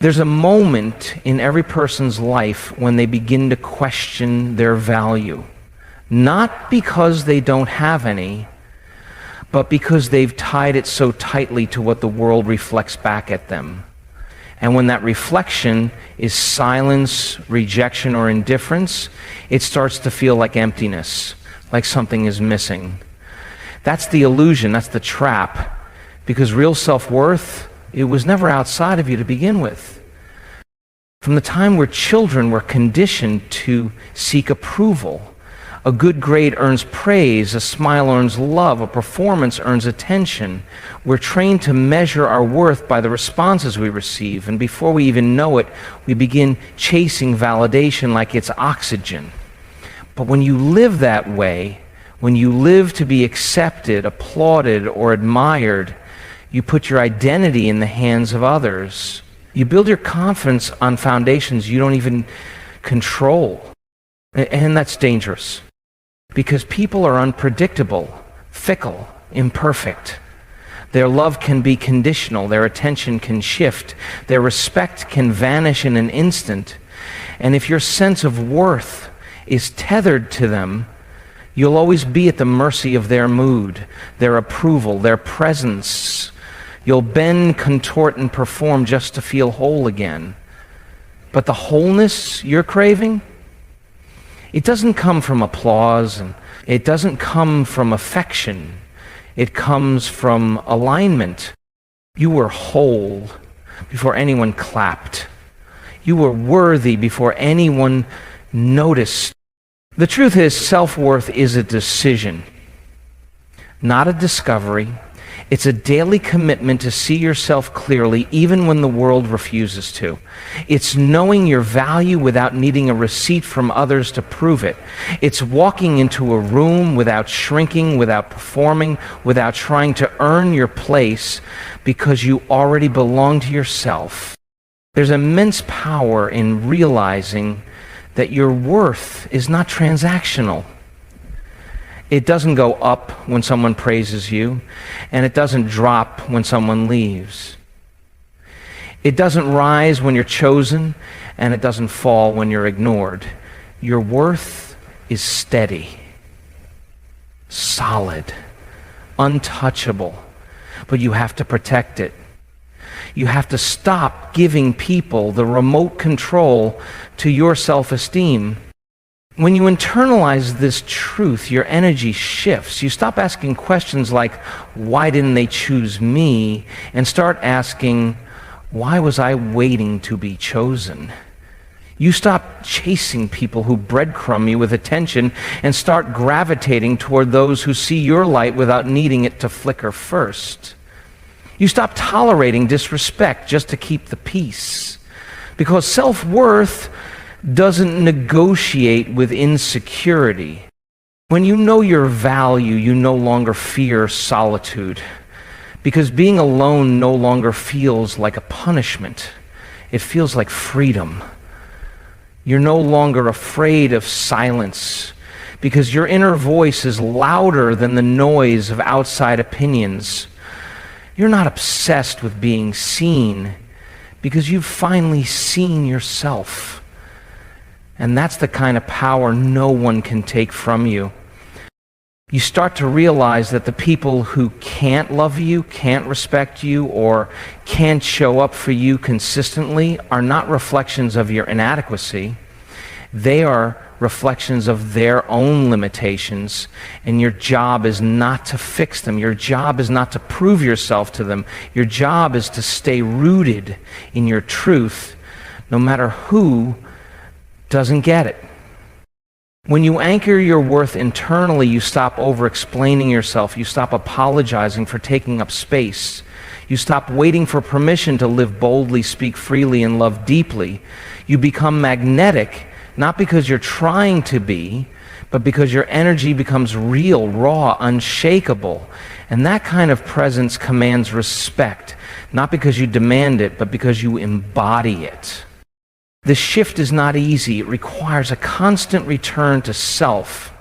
There's a moment in every person's life when they begin to question their value. Not because they don't have any, but because they've tied it so tightly to what the world reflects back at them. And when that reflection is silence, rejection, or indifference, it starts to feel like emptiness, like something is missing. That's the illusion, that's the trap, because real self-worth, it was never outside of you to begin with. From the time we're children, we're conditioned to seek approval. A good grade earns praise, a smile earns love, a performance earns attention. We're trained to measure our worth by the responses we receive, and before we even know it, we begin chasing validation like it's oxygen. But when you live that way, when you live to be accepted, applauded, or admired, you put your identity in the hands of others. You build your confidence on foundations you don't even control. And that's dangerous. Because people are unpredictable, fickle, imperfect. Their love can be conditional, their attention can shift, their respect can vanish in an instant. And if your sense of worth is tethered to them, you'll always be at the mercy of their mood, their approval, their presence. You'll bend, contort, and perform just to feel whole again. But the wholeness you're craving, it doesn't come from applause, and it doesn't come from affection. It comes from alignment. You were whole before anyone clapped. You were worthy before anyone noticed. The truth is, self-worth is a decision, not a discovery. It's a daily commitment to see yourself clearly, even when the world refuses to. It's knowing your value without needing a receipt from others to prove it. It's walking into a room without shrinking, without performing, without trying to earn your place, because you already belong to yourself. There's immense power in realizing that your worth is not transactional. It doesn't go up when someone praises you, and it doesn't drop when someone leaves. It doesn't rise when you're chosen, and it doesn't fall when you're ignored. Your worth is steady, solid, untouchable, but you have to protect it. You have to stop giving people the remote control to your self-esteem. When you internalize this truth, your energy shifts. You stop asking questions like, why didn't they choose me? And start asking, why was I waiting to be chosen? You stop chasing people who breadcrumb you with attention and start gravitating toward those who see your light without needing it to flicker first. You stop tolerating disrespect just to keep the peace. Because self-worth doesn't negotiate with insecurity. When you know your value, you no longer fear solitude, because being alone no longer feels like a punishment. It feels like freedom. You're no longer afraid of silence, because your inner voice is louder than the noise of outside opinions. You're not obsessed with being seen, because you've finally seen yourself. And that's the kind of power no one can take from you. You start to realize that the people who can't love you, can't respect you, or can't show up for you consistently are not reflections of your inadequacy. They are reflections of their own limitations, and your job is not to fix them. Your job is not to prove yourself to them. Your job is to stay rooted in your truth, no matter who doesn't get it. When you anchor your worth internally, you stop over-explaining yourself. You stop apologizing for taking up space. You stop waiting for permission to live boldly, speak freely, and love deeply. You become magnetic, not because you're trying to be, but because your energy becomes real, raw, unshakable. And that kind of presence commands respect, not because you demand it, but because you embody it. The shift is not easy. It requires a constant return to self.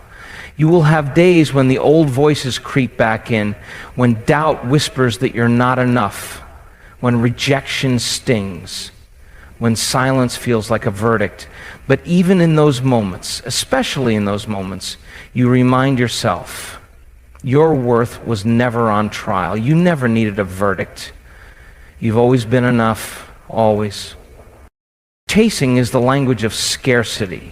You will have days when the old voices creep back in, when doubt whispers that you're not enough, when rejection stings. when silence feels like a verdict. But even in those moments, especially in those moments, you remind yourself, your worth was never on trial. You never needed a verdict. You've always been enough, always. Chasing is the language of scarcity.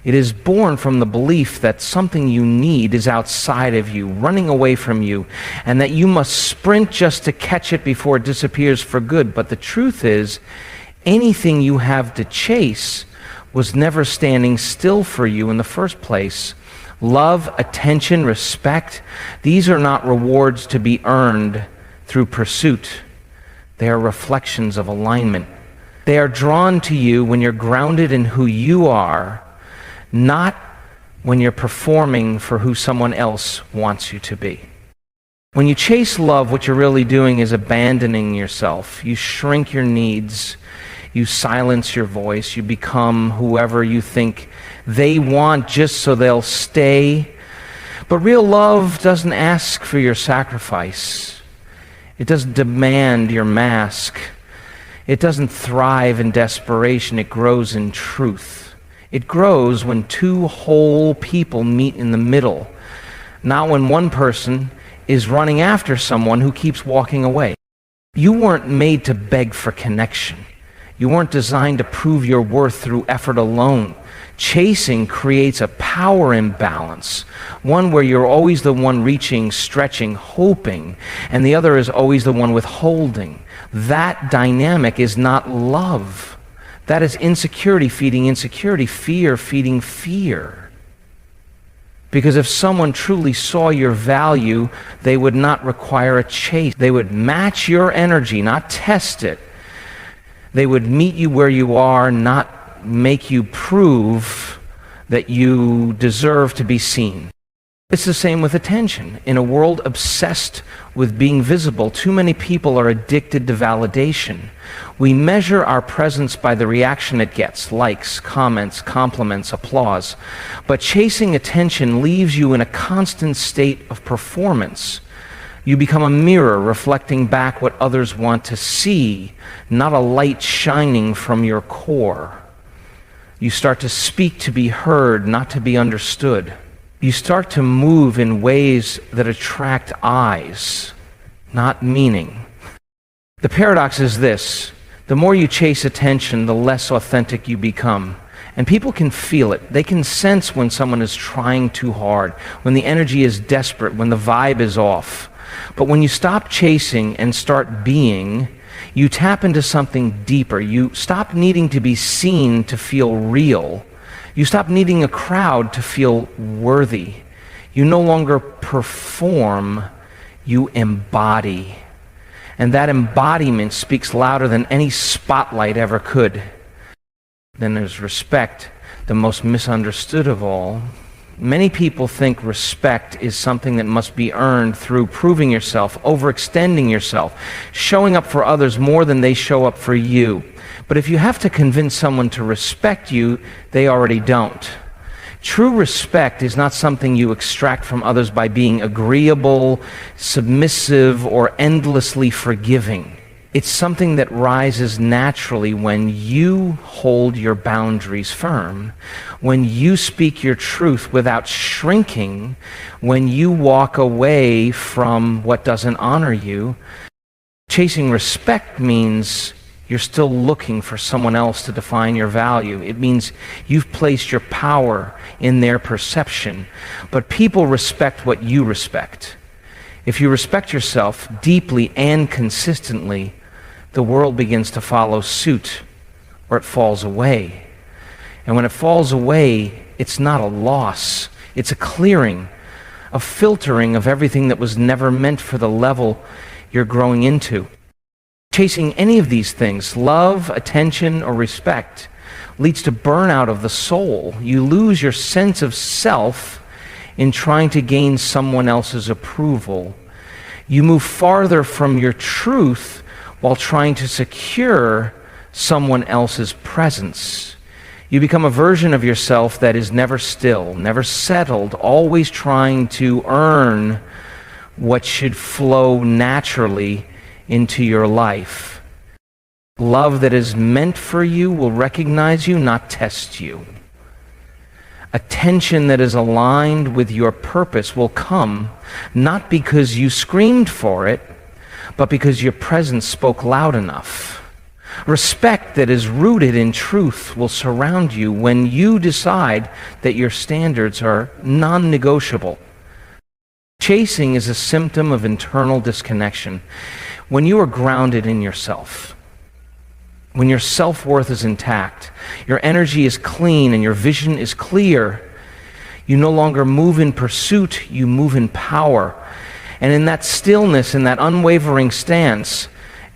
It is born from the belief that something you need is outside of you, running away from you, and that you must sprint just to catch it before it disappears for good. But the truth is, anything you have to chase was never standing still for you in the first place. Love, attention, respect, these are not rewards to be earned through pursuit. They are reflections of alignment. They are drawn to you when you're grounded in who you are, not when you're performing for who someone else wants you to be. When you chase love, what you're really doing is abandoning yourself. You shrink your needs. You silence your voice. You become whoever you think they want just so they'll stay. But real love doesn't ask for your sacrifice. It doesn't demand your mask. It doesn't thrive in desperation. It grows in truth. It grows when two whole people meet in the middle, not when one person is running after someone who keeps walking away. You weren't made to beg for connection. You weren't designed to prove your worth through effort alone. Chasing creates a power imbalance, one where you're always the one reaching, stretching, hoping, and the other is always the one withholding. That dynamic is not love. That is insecurity feeding insecurity, fear feeding fear. Because if someone truly saw your value, they would not require a chase. They would match your energy, not test it. They would meet you where you are, not make you prove that you deserve to be seen. It's the same with attention. In a world obsessed with being visible, too many people are addicted to validation. We measure our presence by the reaction it gets, likes, comments, compliments, applause. But chasing attention leaves you in a constant state of performance. You become a mirror reflecting back what others want to see, not a light shining from your core. You start to speak to be heard, not to be understood. You start to move in ways that attract eyes, not meaning. The paradox is this: the more you chase attention, the less authentic you become. And people can feel it. They can sense when someone is trying too hard, when the energy is desperate, when the vibe is off. But when you stop chasing and start being, you tap into something deeper. You stop needing to be seen to feel real. You stop needing a crowd to feel worthy. You no longer perform, you embody. And that embodiment speaks louder than any spotlight ever could. Then there's respect, the most misunderstood of all. Many people think respect is something that must be earned through proving yourself, overextending yourself, showing up for others more than they show up for you. But if you have to convince someone to respect you, they already don't. True respect is not something you extract from others by being agreeable, submissive, or endlessly forgiving. It's something that rises naturally when you hold your boundaries firm, when you speak your truth without shrinking, when you walk away from what doesn't honor you. Chasing respect means you're still looking for someone else to define your value. It means you've placed your power in their perception. But people respect what you respect. If you respect yourself deeply and consistently, the world begins to follow suit, or it falls away. And when it falls away, it's not a loss. It's a clearing, a filtering of everything that was never meant for the level you're growing into. Chasing any of these things, love, attention, or respect, leads to burnout of the soul. You lose your sense of self in trying to gain someone else's approval. You move farther from your truth while trying to secure someone else's presence. You become a version of yourself that is never still, never settled, always trying to earn what should flow naturally into your life. Love that is meant for you will recognize you, not test you. Attention that is aligned with your purpose will come, not because you screamed for it, but because your presence spoke loud enough. Respect that is rooted in truth will surround you when you decide that your standards are non-negotiable. Chasing is a symptom of internal disconnection. When you are grounded in yourself, when your self-worth is intact, your energy is clean and your vision is clear, you no longer move in pursuit, you move in power. And in that stillness, in that unwavering stance,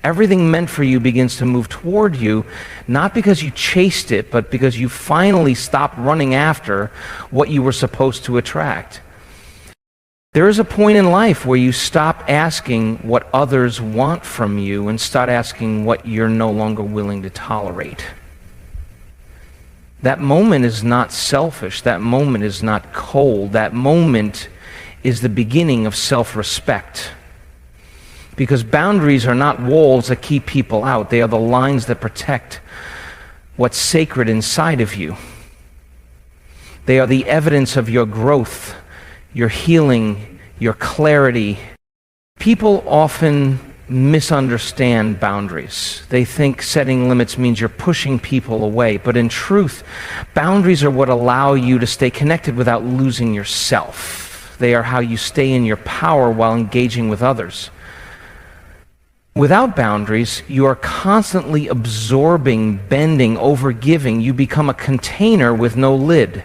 everything meant for you begins to move toward you, not because you chased it, but because you finally stopped running after what you were supposed to attract. There is a point in life where you stop asking what others want from you and start asking what you're no longer willing to tolerate. That moment is not selfish. That moment is not cold. That moment is the beginning of self-respect. Because boundaries are not walls that keep people out. They are the lines that protect what's sacred inside of you. They are the evidence of your growth, your healing, your clarity. People often misunderstand boundaries. They think setting limits means you're pushing people away. But in truth, boundaries are what allow you to stay connected without losing yourself. They are how you stay in your power while engaging with others. Without boundaries, you are constantly absorbing, bending, overgiving. You become a container with no lid,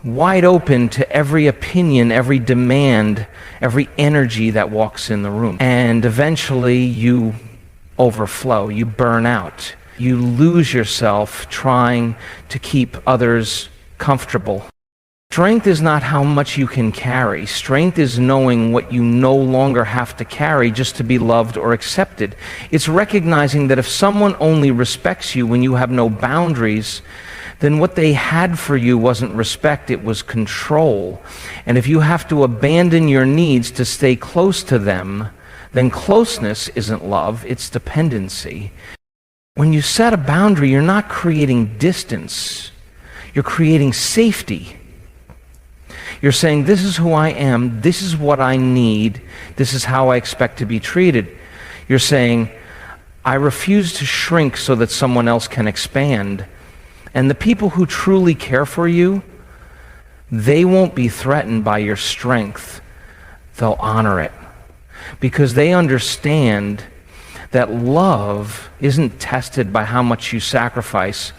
wide open to every opinion, every demand, every energy that walks in the room. And eventually you overflow, you burn out. You lose yourself trying to keep others comfortable. Strength is not how much you can carry. Strength is knowing what you no longer have to carry just to be loved or accepted. It's recognizing that if someone only respects you when you have no boundaries, then what they had for you wasn't respect, it was control. And if you have to abandon your needs to stay close to them, then closeness isn't love, it's dependency. When you set a boundary, you're not creating distance, you're creating safety. You're saying, this is who I am, this is what I need, this is how I expect to be treated. You're saying, I refuse to shrink so that someone else can expand. And the people who truly care for you, they won't be threatened by your strength. They'll honor it. Because they understand that love isn't tested by how much you sacrifice.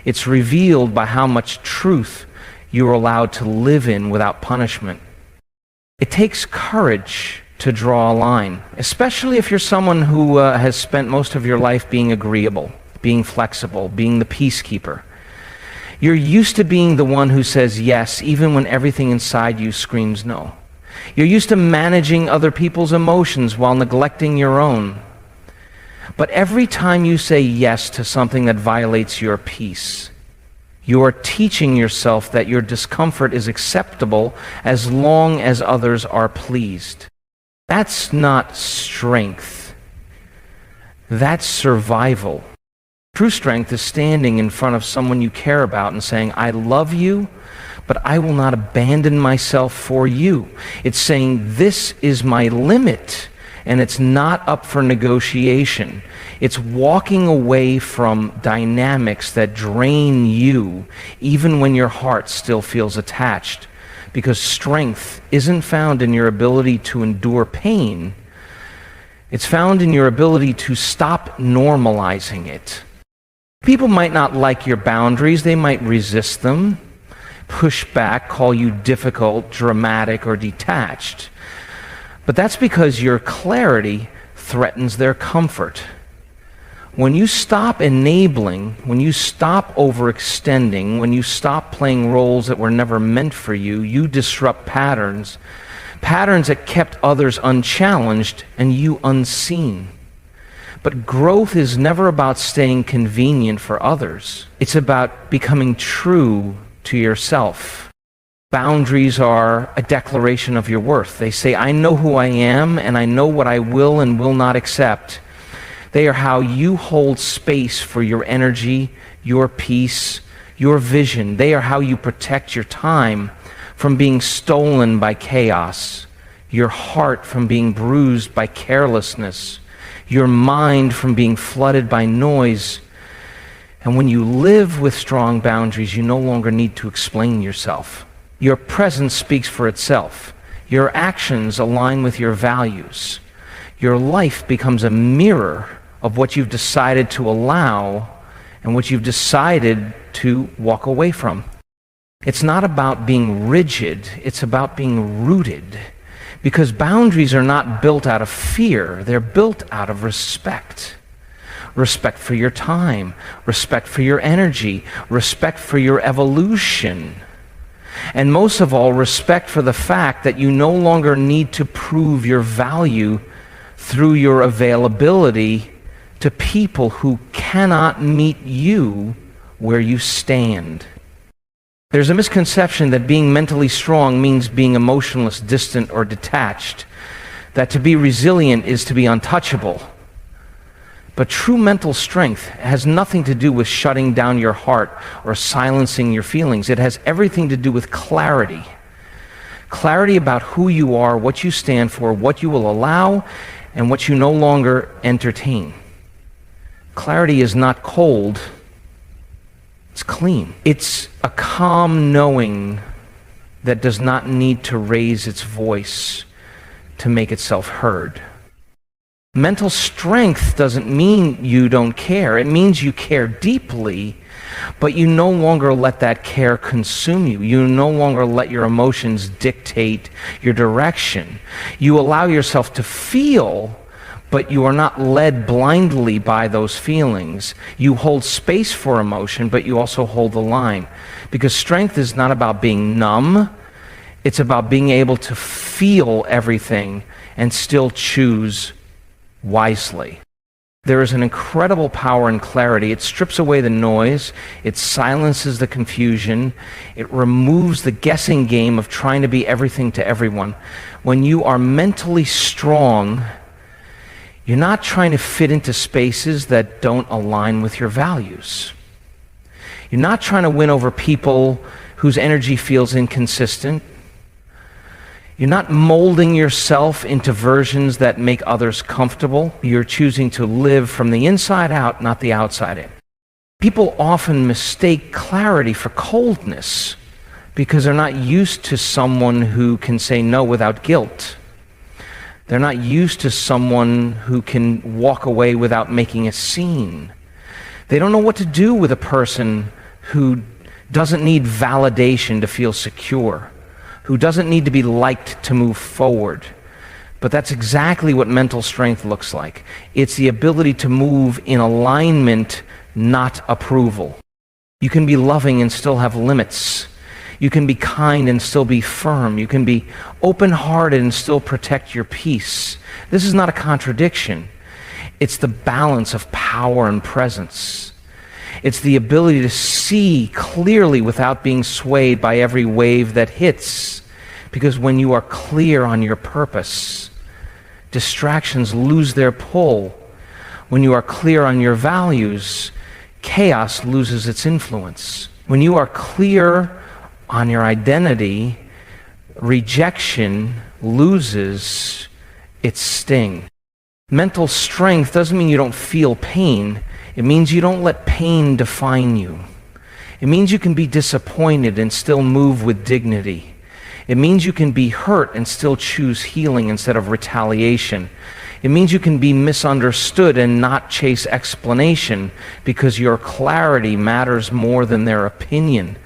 It's revealed by how much truth you're allowed to live in without punishment. It takes courage to draw a line, especially if you're someone who has spent most of your life being agreeable, being flexible, being the peacekeeper. You're used to being the one who says yes, even when everything inside you screams no. You're used to managing other people's emotions while neglecting your own. But every time you say yes to something that violates your peace, you are teaching yourself that your discomfort is acceptable as long as others are pleased. That's not strength. That's survival. True strength is standing in front of someone you care about and saying, I love you, but I will not abandon myself for you. It's saying, this is my limit, and it's not up for negotiation. It's walking away from dynamics that drain you, even when your heart still feels attached. Because strength isn't found in your ability to endure pain. It's found in your ability to stop normalizing it. People might not like your boundaries. They might resist them, push back, call you difficult, dramatic, or detached. But that's because your clarity threatens their comfort. When you stop enabling, when you stop overextending, when you stop playing roles that were never meant for you, you disrupt patterns that kept others unchallenged and you unseen. But growth is never about staying convenient for others. It's about becoming true to yourself. Boundaries are a declaration of your worth. They say, I know who I am and I know what I will and will not accept. They are how you hold space for your energy, your peace, your vision. They are how you protect your time from being stolen by chaos, your heart from being bruised by carelessness, your mind from being flooded by noise. And when you live with strong boundaries, you no longer need to explain yourself. Your presence speaks for itself. Your actions align with your values. Your life becomes a mirror of what you've decided to allow and what you've decided to walk away from. It's not about being rigid, it's about being rooted. Because boundaries are not built out of fear, they're built out of respect. Respect for your time, respect for your energy, respect for your evolution. And most of all, respect for the fact that you no longer need to prove your value through your availability to people who cannot meet you where you stand. There's a misconception that being mentally strong means being emotionless, distant, or detached, that to be resilient is to be untouchable. But true mental strength has nothing to do with shutting down your heart or silencing your feelings. It has everything to do with clarity. Clarity about who you are, what you stand for, what you will allow, and what you no longer entertain. Clarity is not cold, it's clean. It's a calm knowing that does not need to raise its voice to make itself heard. Mental strength doesn't mean you don't care. It means you care deeply, but you no longer let that care consume you. You no longer let your emotions dictate your direction. You allow yourself to feel, but you are not led blindly by those feelings. You hold space for emotion, but you also hold the line. Because strength is not about being numb. It's about being able to feel everything and still choose wisely. There is an incredible power in clarity. It strips away the noise. It silences the confusion. It removes the guessing game of trying to be everything to everyone. When you are mentally strong, you're not trying to fit into spaces that don't align with your values. You're not trying to win over people whose energy feels inconsistent. You're not molding yourself into versions that make others comfortable. You're choosing to live from the inside out, not the outside in. People often mistake clarity for coldness because they're not used to someone who can say no without guilt. They're not used to someone who can walk away without making a scene. They don't know what to do with a person who doesn't need validation to feel secure, who doesn't need to be liked to move forward. But that's exactly what mental strength looks like. It's the ability to move in alignment, not approval. You can be loving and still have limits. You can be kind and still be firm. You can be open-hearted and still protect your peace. This is not a contradiction. It's the balance of power and presence. It's the ability to see clearly without being swayed by every wave that hits. Because when you are clear on your purpose, distractions lose their pull. When you are clear on your values, chaos loses its influence. When you are clear on your identity, rejection loses its sting. Mental strength doesn't mean you don't feel pain. It means you don't let pain define you. It means you can be disappointed and still move with dignity. It means you can be hurt and still choose healing instead of retaliation. It means you can be misunderstood and not chase explanation because your clarity matters more than their opinion.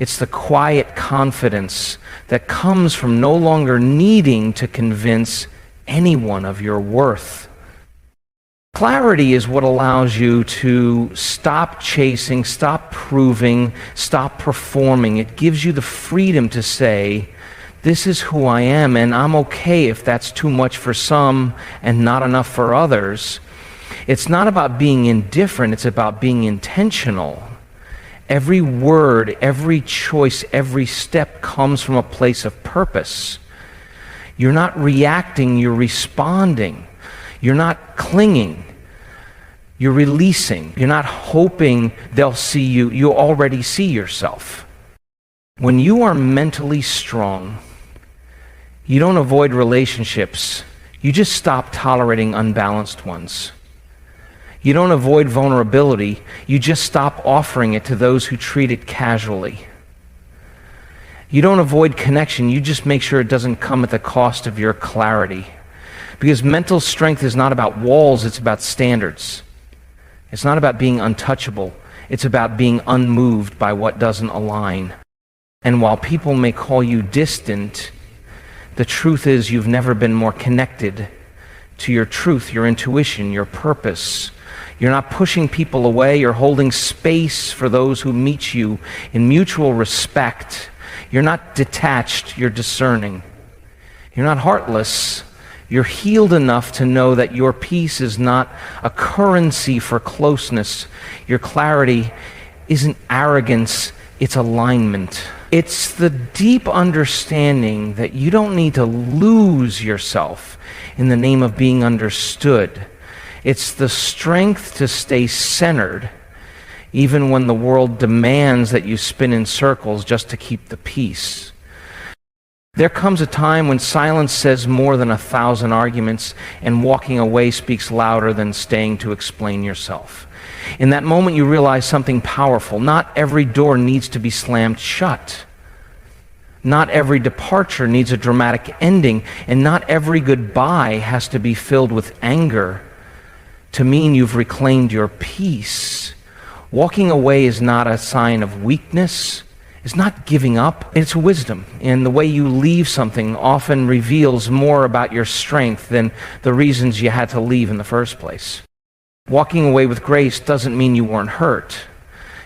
It's the quiet confidence that comes from no longer needing to convince anyone of your worth. Clarity is what allows you to stop chasing, stop proving, stop performing. It gives you the freedom to say, this is who I am, and I'm okay if that's too much for some and not enough for others. It's not about being indifferent, it's about being intentional. Every word, every choice, every step comes from a place of purpose. You're not reacting, you're responding. You're not clinging. You're releasing. You're not hoping they'll see you. You already see yourself. When you are mentally strong, you don't avoid relationships. You just stop tolerating unbalanced ones. You don't avoid vulnerability. You just stop offering it to those who treat it casually. You don't avoid connection. You just make sure it doesn't come at the cost of your clarity. Because mental strength is not about walls, it's about standards. It's not about being untouchable. It's about being unmoved by what doesn't align. And while people may call you distant, the truth is you've never been more connected to your truth, your intuition, your purpose. You're not pushing people away. You're holding space for those who meet you in mutual respect. You're not detached. You're discerning. You're not heartless. You're healed enough to know that your peace is not a currency for closeness. Your clarity isn't arrogance, it's alignment. It's the deep understanding that you don't need to lose yourself in the name of being understood. It's the strength to stay centered, even when the world demands that you spin in circles just to keep the peace. There comes a time when silence says more than 1,000 arguments, and walking away speaks louder than staying to explain yourself. In that moment, you realize something powerful. Not every door needs to be slammed shut. Not every departure needs a dramatic ending, and not every goodbye has to be filled with anger to mean you've reclaimed your peace. Walking away is not a sign of weakness. It's not giving up. It's wisdom. And the way you leave something often reveals more about your strength than the reasons you had to leave in the first place. Walking away with grace doesn't mean you weren't hurt.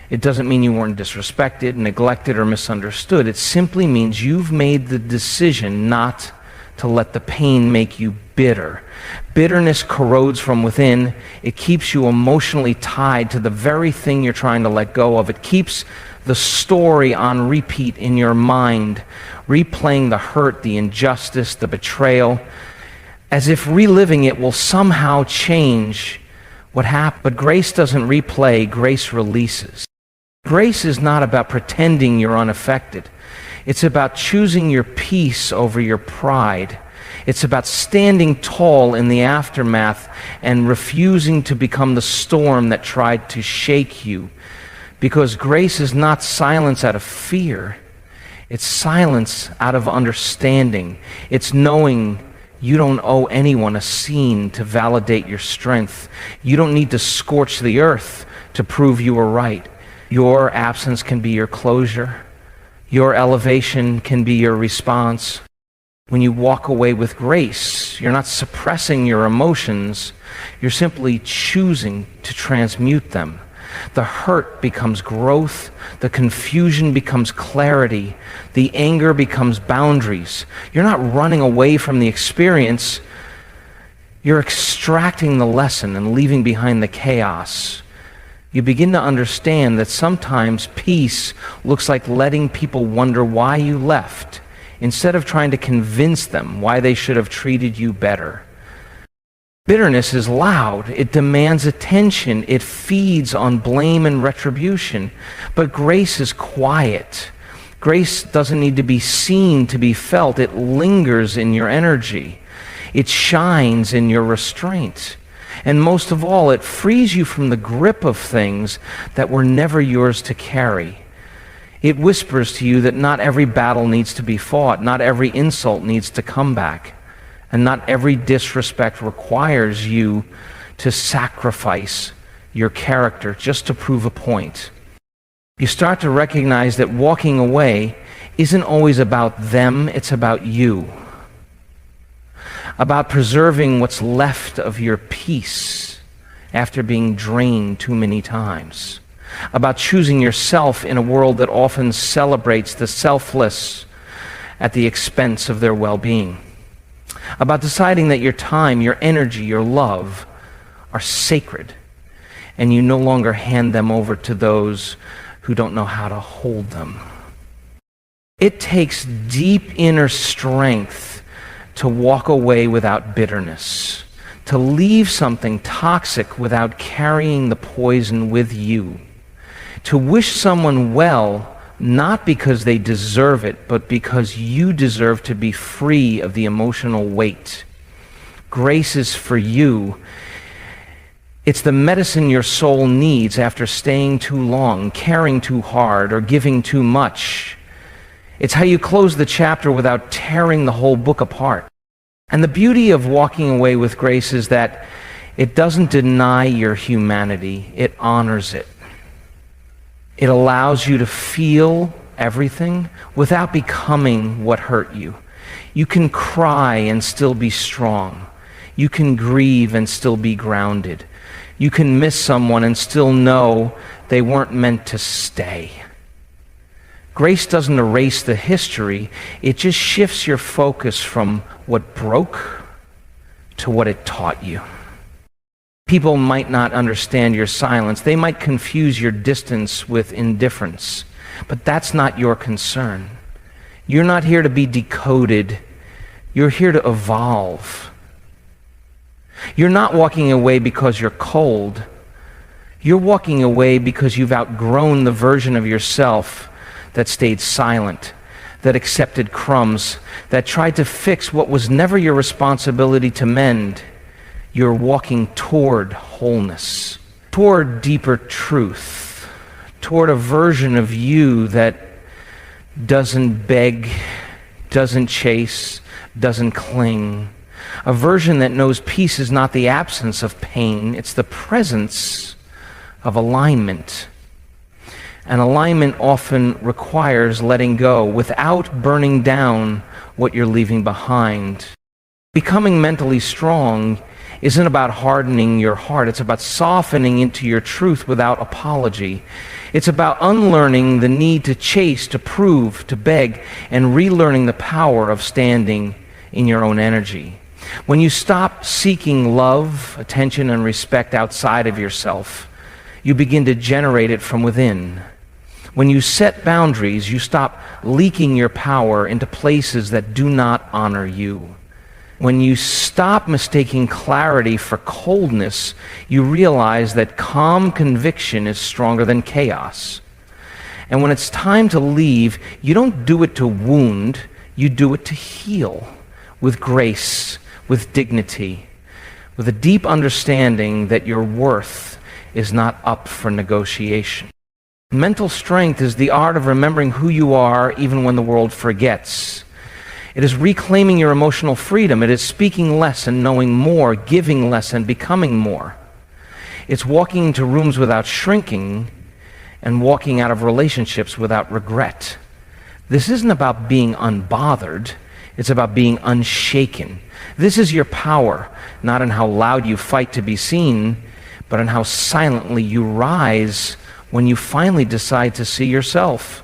It doesn't mean you weren't disrespected, neglected, or misunderstood. It simply means you've made the decision not to let the pain make you bitter. Bitterness corrodes from within. It keeps you emotionally tied to the very thing you're trying to let go of. It keeps the story on repeat in your mind, replaying the hurt, the injustice, the betrayal, as if reliving it will somehow change what happened. But grace doesn't replay, grace releases. Grace is not about pretending you're unaffected. It's about choosing your peace over your pride. It's about standing tall in the aftermath and refusing to become the storm that tried to shake you. Because grace is not silence out of fear. It's silence out of understanding. It's knowing you don't owe anyone a scene to validate your strength. You don't need to scorch the earth to prove you were right. Your absence can be your closure. Your elevation can be your response. When you walk away with grace, you're not suppressing your emotions. You're simply choosing to transmute them. The hurt becomes growth. The confusion becomes clarity. The anger becomes boundaries. You're not running away from the experience. You're extracting the lesson and leaving behind the chaos. You begin to understand that sometimes peace looks like letting people wonder why you left, instead of trying to convince them why they should have treated you better. Bitterness is loud. It demands attention. It feeds on blame and retribution. But grace is quiet. Grace doesn't need to be seen to be felt. It lingers in your energy. It shines in your restraint. And most of all, it frees you from the grip of things that were never yours to carry. It whispers to you that not every battle needs to be fought. Not every insult needs to come back. And not every disrespect requires you to sacrifice your character just to prove a point. You start to recognize that walking away isn't always about them, it's about you. About preserving what's left of your peace after being drained too many times. About choosing yourself in a world that often celebrates the selfless at the expense of their well-being. About deciding that your time, your energy, your love are sacred, and you no longer hand them over to those who don't know how to hold them. It takes deep inner strength to walk away without bitterness, to leave something toxic without carrying the poison with you, to wish someone well, not because they deserve it, but because you deserve to be free of the emotional weight. Grace is for you. It's the medicine your soul needs after staying too long, caring too hard, or giving too much. It's how you close the chapter without tearing the whole book apart. And the beauty of walking away with grace is that it doesn't deny your humanity, it honors it. It allows you to feel everything without becoming what hurt you. You can cry and still be strong. You can grieve and still be grounded. You can miss someone and still know they weren't meant to stay. Grace doesn't erase the history, it just shifts your focus from what broke to what it taught you. People might not understand your silence. They might confuse your distance with indifference. But that's not your concern. You're not here to be decoded. You're here to evolve. You're not walking away because you're cold. You're walking away because you've outgrown the version of yourself that stayed silent, that accepted crumbs, that tried to fix what was never your responsibility to mend. You're walking toward wholeness, toward deeper truth, toward a version of you that doesn't beg, doesn't chase, doesn't cling. A version that knows peace is not the absence of pain, it's the presence of alignment. And alignment often requires letting go without burning down what you're leaving behind. Becoming mentally strong isn't about hardening your heart. It's about softening into your truth without apology. It's about unlearning the need to chase, to prove, to beg, and relearning the power of standing in your own energy. When you stop seeking love, attention, and respect outside of yourself, you begin to generate it from within. When you set boundaries, you stop leaking your power into places that do not honor you. When you stop mistaking clarity for coldness, you realize that calm conviction is stronger than chaos. And when it's time to leave, you don't do it to wound, you do it to heal, with grace, with dignity, with a deep understanding that your worth is not up for negotiation. Mental strength is the art of remembering who you are even when the world forgets. It is reclaiming your emotional freedom. It is speaking less and knowing more, giving less and becoming more. It's walking into rooms without shrinking and walking out of relationships without regret. This isn't about being unbothered. It's about being unshaken. This is your power, not in how loud you fight to be seen, but in how silently you rise when you finally decide to see yourself.